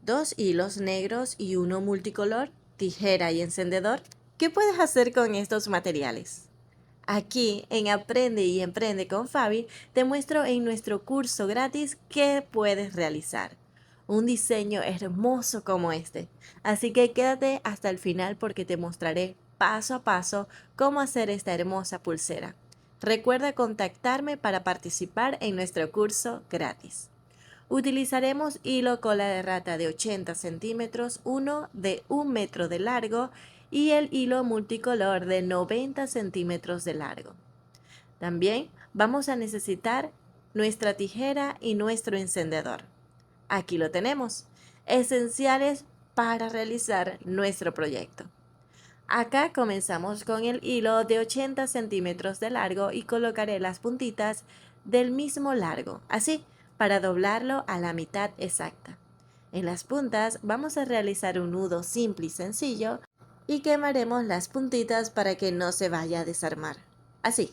2 hilos negros y uno multicolor, tijera y encendedor. ¿Qué puedes hacer con estos materiales? Aquí en Aprende y Emprende con Fabi te muestro en nuestro curso gratis qué puedes realizar. Un diseño hermoso como este. Así que quédate hasta el final porque te mostraré paso a paso cómo hacer esta hermosa pulsera. Recuerda contactarme para participar en nuestro curso gratis. Utilizaremos hilo cola de rata de 80 centímetros, uno de 1 metro de largo y el hilo multicolor de 90 centímetros de largo. También vamos a necesitar nuestra tijera y nuestro encendedor. Aquí lo tenemos, esenciales para realizar nuestro proyecto. Acá comenzamos con el hilo de 80 centímetros de largo y colocaré las puntitas del mismo largo, así, para doblarlo a la mitad exacta. En las puntas vamos a realizar un nudo simple y sencillo y quemaremos las puntitas para que no se vaya a desarmar. Así.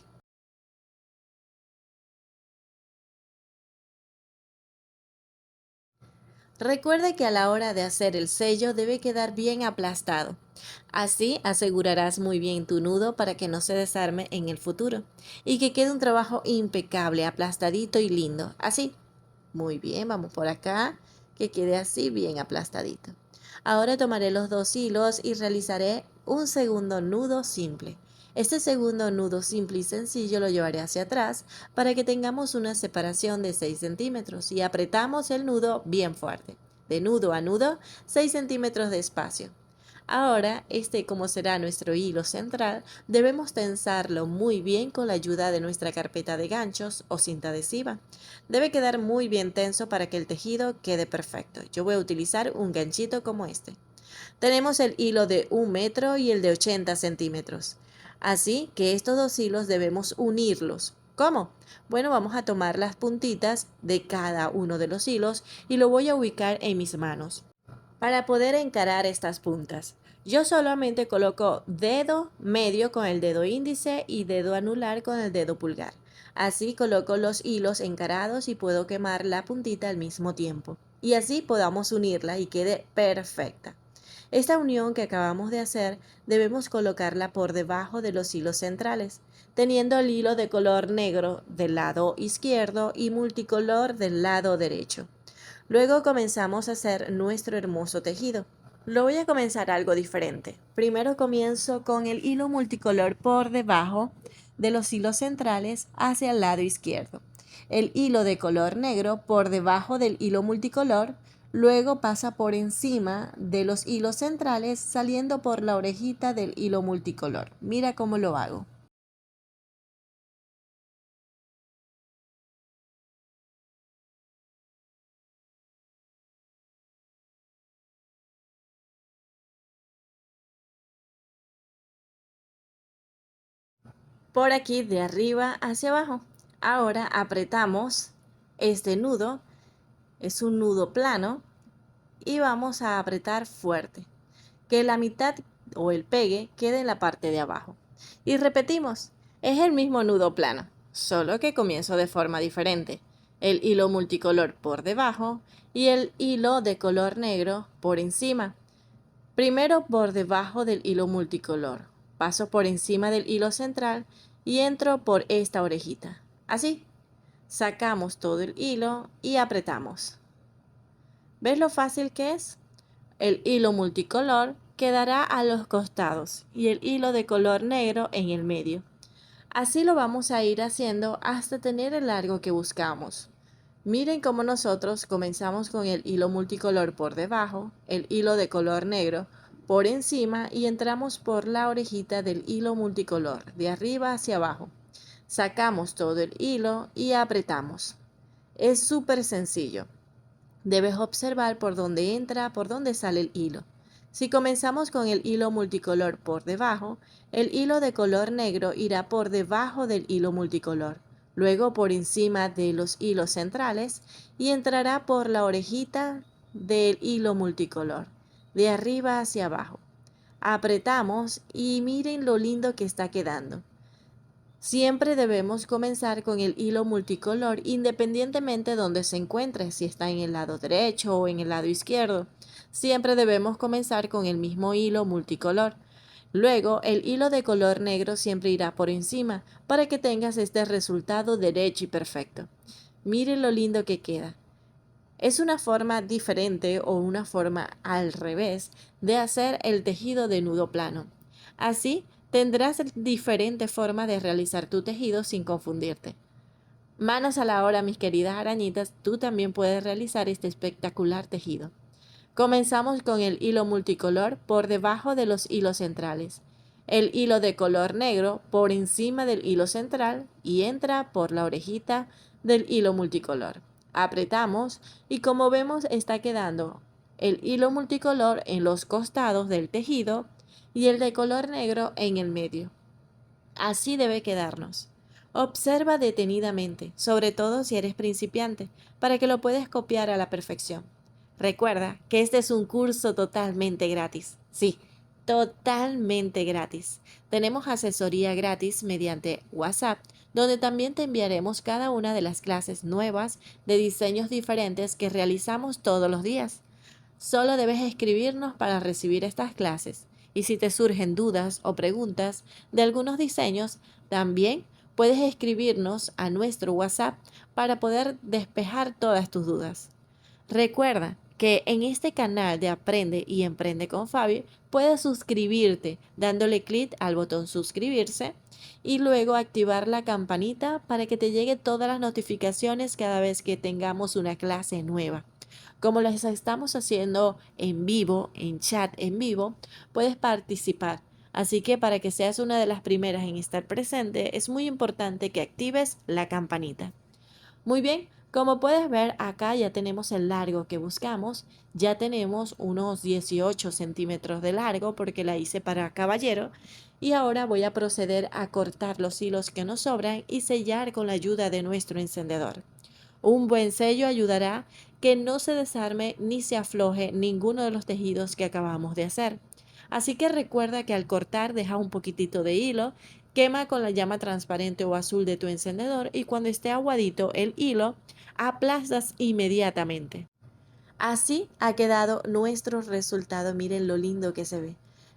Recuerda que a la hora de hacer el sello debe quedar bien aplastado. Así asegurarás muy bien tu nudo para que no se desarme en el futuro y que quede un trabajo impecable, aplastadito y lindo. Así. Muy bien, vamos por acá, que quede así bien aplastadito. Ahora tomaré los 2 hilos y realizaré un segundo nudo simple. Este segundo nudo simple y sencillo lo llevaré hacia atrás para que tengamos una separación de 6 centímetros y apretamos el nudo bien fuerte. De nudo a nudo, 6 centímetros de espacio. Ahora, como será nuestro hilo central, debemos tensarlo muy bien con la ayuda de nuestra carpeta de ganchos o cinta adhesiva. Debe quedar muy bien tenso para que el tejido quede perfecto. Yo voy a utilizar un ganchito como este. Tenemos el hilo de 1 metro y el de 80 centímetros. Así que estos 2 hilos debemos unirlos. ¿Cómo? Bueno, vamos a tomar las puntitas de cada uno de los hilos y lo voy a ubicar en mis manos para poder encarar estas puntas. Yo solamente coloco dedo medio con el dedo índice y dedo anular con el dedo pulgar. Así coloco los hilos encarados y puedo quemar la puntita al mismo tiempo. Y así podamos unirla y quede perfecta. Esta unión que acabamos de hacer debemos colocarla por debajo de los hilos centrales, teniendo el hilo de color negro del lado izquierdo y multicolor del lado derecho. Luego comenzamos a hacer nuestro hermoso tejido. Lo voy a comenzar algo diferente. Primero comienzo con el hilo multicolor por debajo de los hilos centrales hacia el lado izquierdo. El hilo de color negro por debajo del hilo multicolor, luego pasa por encima de los hilos centrales saliendo por la orejita del hilo multicolor. Mira cómo lo hago. Por aquí de arriba hacia abajo. Ahora apretamos este nudo, es un nudo plano y vamos a apretar fuerte, que la mitad o el pegue quede en la parte de abajo. Y repetimos, es el mismo nudo plano, solo que comienzo de forma diferente. El hilo multicolor por debajo y el hilo de color negro por encima. Primero por debajo del hilo multicolor, paso por encima del hilo central y entro por esta orejita. Así, sacamos todo el hilo y apretamos. ¿Ves lo fácil que es? El hilo multicolor quedará a los costados y el hilo de color negro en el medio. Así lo vamos a ir haciendo hasta tener el largo que buscamos. Miren cómo nosotros comenzamos con el hilo multicolor por debajo, el hilo de color negro por encima y entramos por la orejita del hilo multicolor, de arriba hacia abajo. Sacamos todo el hilo y apretamos. Es súper sencillo. Debes observar por dónde entra, por dónde sale el hilo. Si comenzamos con el hilo multicolor por debajo, el hilo de color negro irá por debajo del hilo multicolor, luego por encima de los hilos centrales y entrará por la orejita del hilo multicolor, de arriba hacia abajo. Apretamos y miren lo lindo que está quedando. Siempre debemos comenzar con el hilo multicolor independientemente de donde se encuentre, si está en el lado derecho o en el lado izquierdo. Siempre debemos comenzar con el mismo hilo multicolor. Luego, el hilo de color negro siempre irá por encima para que tengas este resultado derecho y perfecto. Miren lo lindo que queda. Es una forma diferente o una forma al revés de hacer el tejido de nudo plano. Así tendrás diferentes formas de realizar tu tejido sin confundirte. Manos a la obra, mis queridas arañitas, tú también puedes realizar este espectacular tejido. Comenzamos con el hilo multicolor por debajo de los hilos centrales. El hilo de color negro por encima del hilo central y entra por la orejita del hilo multicolor. Apretamos y como vemos está quedando el hilo multicolor en los costados del tejido y el de color negro en el medio. Así debe quedarnos. Observa detenidamente, sobre todo si eres principiante, para que lo puedas copiar a la perfección. Recuerda que este es un curso totalmente gratis. Sí, totalmente gratis. Tenemos asesoría gratis mediante WhatsApp, donde también te enviaremos cada una de las clases nuevas de diseños diferentes que realizamos todos los días. Solo debes escribirnos para recibir estas clases. Y si te surgen dudas o preguntas de algunos diseños, también puedes escribirnos a nuestro WhatsApp para poder despejar todas tus dudas. Recuerda que en este canal de Aprende y Emprende con Fabi puedes suscribirte dándole clic al botón suscribirse y luego activar la campanita para que te llegue todas las notificaciones cada vez que tengamos una clase nueva. Como las estamos haciendo en vivo, en chat en vivo, puedes participar. Así que para que seas una de las primeras en estar presente, es muy importante que actives la campanita. Muy bien, como puedes ver acá ya tenemos el largo que buscamos, ya tenemos unos 18 centímetros de largo porque la hice para caballero y ahora voy a proceder a cortar los hilos que nos sobran y sellar con la ayuda de nuestro encendedor. Un buen sello ayudará que no se desarme ni se afloje ninguno de los tejidos que acabamos de hacer. Así que recuerda que al cortar deja un poquitito de hilo, quema con la llama transparente o azul de tu encendedor y cuando esté aguadito el hilo, aplastas inmediatamente. Así ha quedado nuestro resultado, miren lo lindo que se ve.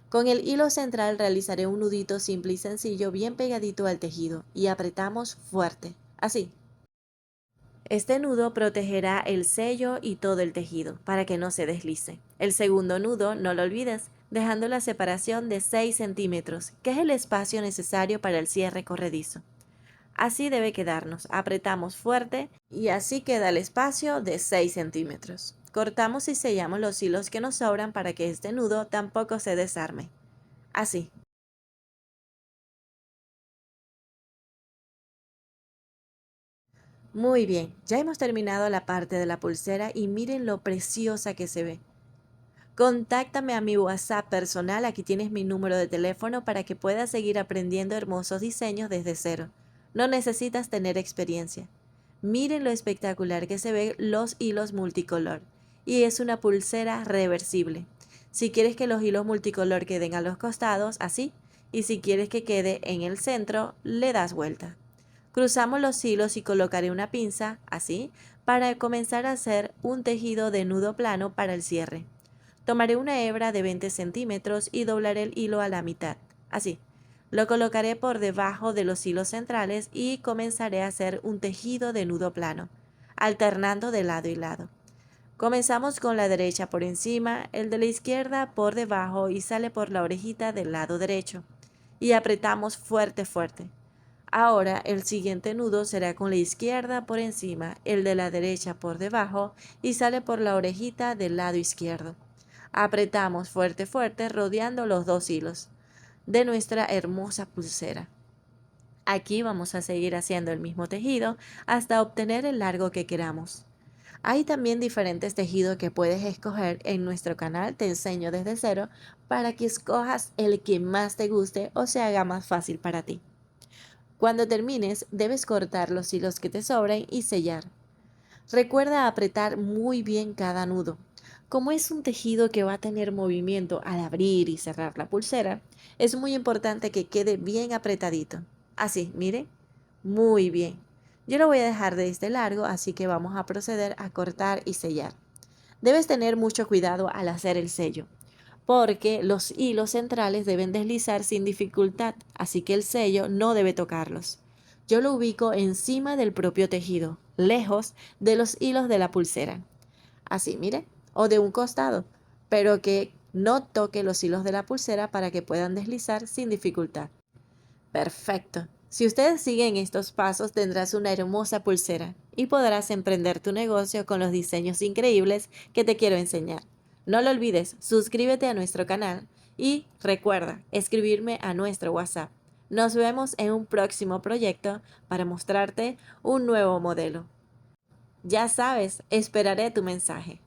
Con el hilo central realizaré un nudito simple y sencillo bien pegadito al tejido y apretamos fuerte, así. Este nudo protegerá el sello y todo el tejido para que no se deslice. El segundo nudo, no lo olvides, dejando la separación de 6 centímetros, que es el espacio necesario para el cierre corredizo. Así debe quedarnos. Apretamos fuerte y así queda el espacio de 6 centímetros. Cortamos y sellamos los hilos que nos sobran para que este nudo tampoco se desarme. Así. Muy bien, ya hemos terminado la parte de la pulsera y miren lo preciosa que se ve. Contáctame a mi WhatsApp personal, aquí tienes mi número de teléfono para que puedas seguir aprendiendo hermosos diseños desde cero. No necesitas tener experiencia. Miren lo espectacular que se ven los hilos multicolor. Y es una pulsera reversible. Si quieres que los hilos multicolor queden a los costados, así. Y si quieres que quede en el centro, le das vuelta. Cruzamos los hilos y colocaré una pinza, así, para comenzar a hacer un tejido de nudo plano para el cierre. Tomaré una hebra de 20 centímetros y doblaré el hilo a la mitad, así. Lo colocaré por debajo de los hilos centrales y comenzaré a hacer un tejido de nudo plano, alternando de lado y lado. Comenzamos con la derecha por encima, el de la izquierda por debajo y sale por la orejita del lado derecho. Y apretamos fuerte, fuerte. Ahora el siguiente nudo será con la izquierda por encima, el de la derecha por debajo y sale por la orejita del lado izquierdo. Apretamos fuerte fuerte rodeando los dos hilos de nuestra hermosa pulsera. Aquí vamos a seguir haciendo el mismo tejido hasta obtener el largo que queramos. Hay también diferentes tejidos que puedes escoger en nuestro canal, te enseño desde cero para que escojas el que más te guste o se haga más fácil para ti. Cuando termines, debes cortar los hilos que te sobren y sellar. Recuerda apretar muy bien cada nudo. Como es un tejido que va a tener movimiento al abrir y cerrar la pulsera, es muy importante que quede bien apretadito. Así, mire, muy bien. Yo lo voy a dejar de este largo, así que vamos a proceder a cortar y sellar. Debes tener mucho cuidado al hacer el sello, porque los hilos centrales deben deslizar sin dificultad, así que el sello no debe tocarlos. Yo lo ubico encima del propio tejido, lejos de los hilos de la pulsera. Así, mire, o de un costado, pero que no toque los hilos de la pulsera para que puedan deslizar sin dificultad. Perfecto. Si ustedes siguen estos pasos, tendrás una hermosa pulsera y podrás emprender tu negocio con los diseños increíbles que te quiero enseñar. No lo olvides, suscríbete a nuestro canal y recuerda escribirme a nuestro WhatsApp. Nos vemos en un próximo proyecto para mostrarte un nuevo modelo. Ya sabes, esperaré tu mensaje.